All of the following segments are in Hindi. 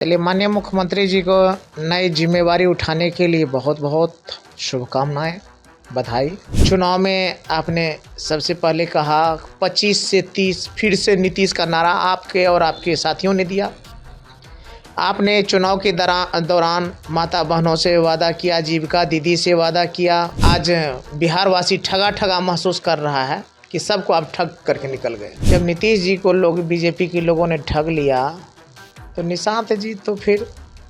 चलिए, माननीय मुख्यमंत्री जी को नई जिम्मेवारी उठाने के लिए बहुत बहुत शुभकामनाएं, बधाई। चुनाव में आपने सबसे पहले कहा 25 से 30 फिर से नीतीश का नारा आपके और आपके साथियों ने दिया। आपने चुनाव के दौरान माता बहनों से वादा किया, जीविका दीदी से वादा किया। आज बिहार वासी ठगा महसूस कर रहा है कि सबको आप ठग करके निकल गए। जब नीतीश जी को बीजेपी के लोगों ने ठग लिया तो निशांत जी तो फिर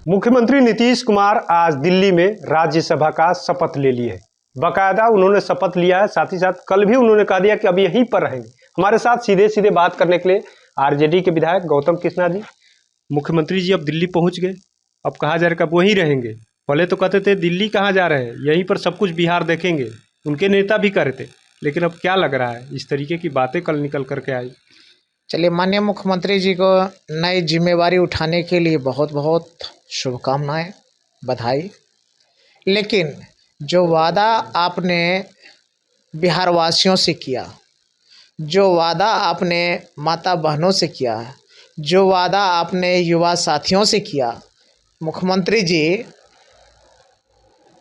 मुख्यमंत्री नीतीश कुमार आज दिल्ली में राज्यसभा का शपथ ले लिए। बाकायदा उन्होंने शपथ लिया है, साथ ही साथ कल भी उन्होंने कह दिया कि अब यहीं पर रहेंगे। हमारे साथ सीधे सीधे बात करने के लिए आरजेडी के विधायक गौतम कृष्णा जी। मुख्यमंत्री जी अब दिल्ली पहुंच गए, अब कहा जा रहा है कि अब वहीं रहेंगे। पहले तो कहते थे दिल्ली कहाँ जा रहे हैं, यहीं पर सब कुछ बिहार देखेंगे, उनके नेता भी कह रहे थे। लेकिन अब क्या लग रहा है, इस तरीके की बातें कल निकल करके आई। चलिए, माननीय मुख्यमंत्री जी को नई जिम्मेवारी उठाने के लिए बहुत बहुत शुभकामनाएं, बधाई। लेकिन जो वादा आपने बिहार वासियों से किया, जो वादा आपने माता बहनों से किया, जो वादा आपने युवा साथियों से किया, मुख्यमंत्री जी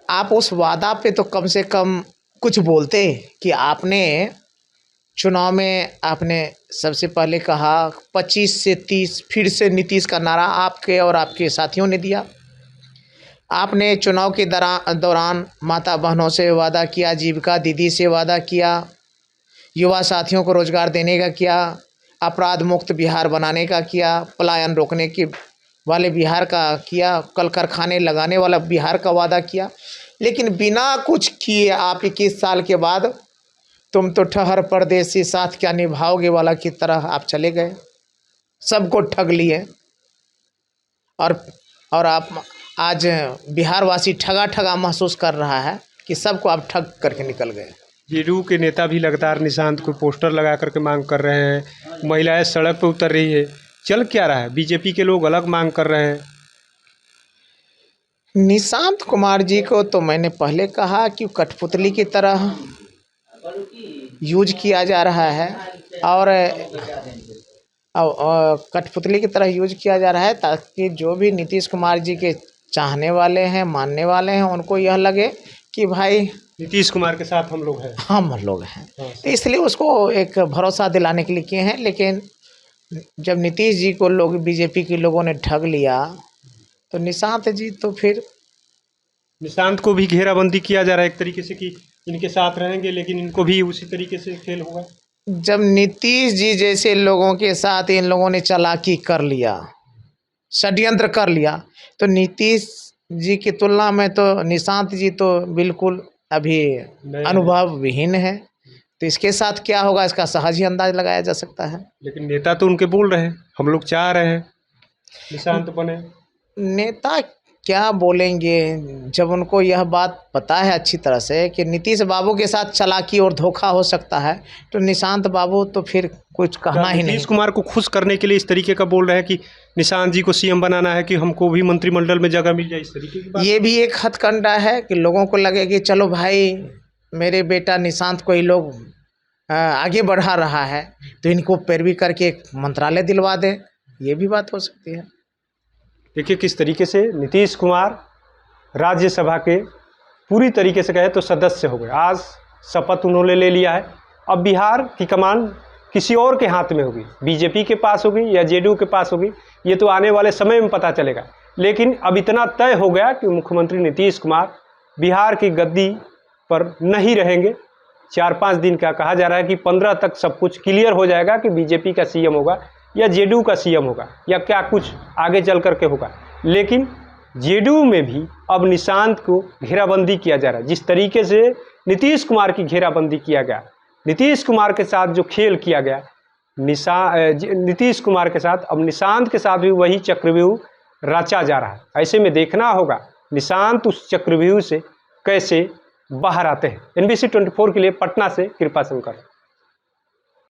आप उस वादा पे तो कम से कम कुछ बोलते कि आपने चुनाव में आपने सबसे पहले कहा 25 से 30 फिर से नीतीश का नारा आपके और आपके साथियों ने दिया। आपने चुनाव के दौरान माता बहनों से वादा किया, जीविका दीदी से वादा किया, युवा साथियों को रोजगार देने का किया, अपराध मुक्त बिहार बनाने का किया, पलायन रोकने के वाले बिहार का किया, कल कारखाने लगाने वाला बिहार का वादा किया। लेकिन बिना कुछ किए आप 21 साल के बाद तुम तो ठहर परदेसी साथ क्या निभाओगे वाला की तरह आप चले गए, सबको ठग लिए। और आप आज बिहार वासी ठगा महसूस कर रहा है कि सबको आप ठग करके निकल गए। जेडीयू के नेता भी लगातार निशांत को पोस्टर लगा करके मांग कर रहे हैं, महिलाएं सड़क पर उतर रही है। चल क्या रहा है, बीजेपी के लोग अलग मांग कर रहे हैं। निशांत कुमार जी को तो मैंने पहले कहा कि कठपुतली की तरह यूज किया जा रहा है और कठपुतली की तरह यूज किया जा रहा है ताकि जो भी नीतीश कुमार जी के चाहने वाले हैं, मानने वाले हैं, उनको यह लगे कि भाई नीतीश कुमार के साथ हम लोग हैं, हम लोग हैं। तो इसलिए उसको एक भरोसा दिलाने के लिए किए हैं। लेकिन जब नीतीश जी को बीजेपी के लोगों ने ठग लिया तो निशांत जी तो फिर निशांत को भी घेराबंदी किया जा रहा है एक तरीके से कि इनके साथ रहेंगे, लेकिन इनको भी उसी तरीके से खेल होगा। जब नीतीश जी जैसे लोगों के साथ इन लोगों ने चालाकी कर लिया, षड्यंत्र कर लिया, तो नीतीश जी की तुलना में तो निशांत जी तो बिल्कुल अभी अनुभव विहीन है। तो इसके साथ क्या होगा, इसका सहज ही अंदाज लगाया जा सकता है। लेकिन नेता तो उनके बोल रहे हैं, हम लोग चाह रहे हैं निशांत बने। नेता क्या बोलेंगे जब उनको यह बात पता है अच्छी तरह से कि नीतीश बाबू के साथ चालाकी और धोखा हो सकता है, तो निशांत बाबू तो फिर कुछ कहना ही नहीं। नीतीश कुमार को खुश करने के लिए इस तरीके का बोल रहे हैं कि निशांत जी को सीएम बनाना है, कि हमको भी मंत्रिमंडल में जगह मिल जाए, इस तरीके की बात। ये भी एक हथकंडा है कि लोगों को लगे कि चलो भाई मेरे बेटा निशांत को ही लोग आगे बढ़ा रहा है तो इनको पैरवी करके एक मंत्रालय दिलवा दें, ये भी बात हो सकती है। देखिए किस तरीके से नीतीश कुमार राज्यसभा के पूरी तरीके से कहे तो सदस्य हो गए। आज शपथ उन्होंने ले लिया है। अब बिहार की कमान किसी और के हाथ में होगी, बीजेपी के पास होगी या जेडीयू के पास होगी, ये तो आने वाले समय में पता चलेगा। लेकिन अब इतना तय हो गया कि मुख्यमंत्री नीतीश कुमार बिहार की गद्दी पर नहीं रहेंगे। 4-5 दिन का कहा जा रहा है कि 15 तक सब कुछ क्लियर हो जाएगा कि बीजेपी का सीएम होगा या जेडीयू का सीएम होगा या क्या कुछ आगे चल करके होगा। लेकिन जेडीयू में भी अब निशांत को घेराबंदी किया जा रहा है। जिस तरीके से नीतीश कुमार की घेराबंदी किया गया, नीतीश कुमार के साथ जो खेल किया गया, नीतीश कुमार के साथ अब निशांत के साथ भी वही चक्रव्यूह रचा जा रहा है। ऐसे में देखना होगा निशांत उस चक्रव्यूह से कैसे बाहर आते हैं। NBC 24 के लिए पटना से कृपा शंकर।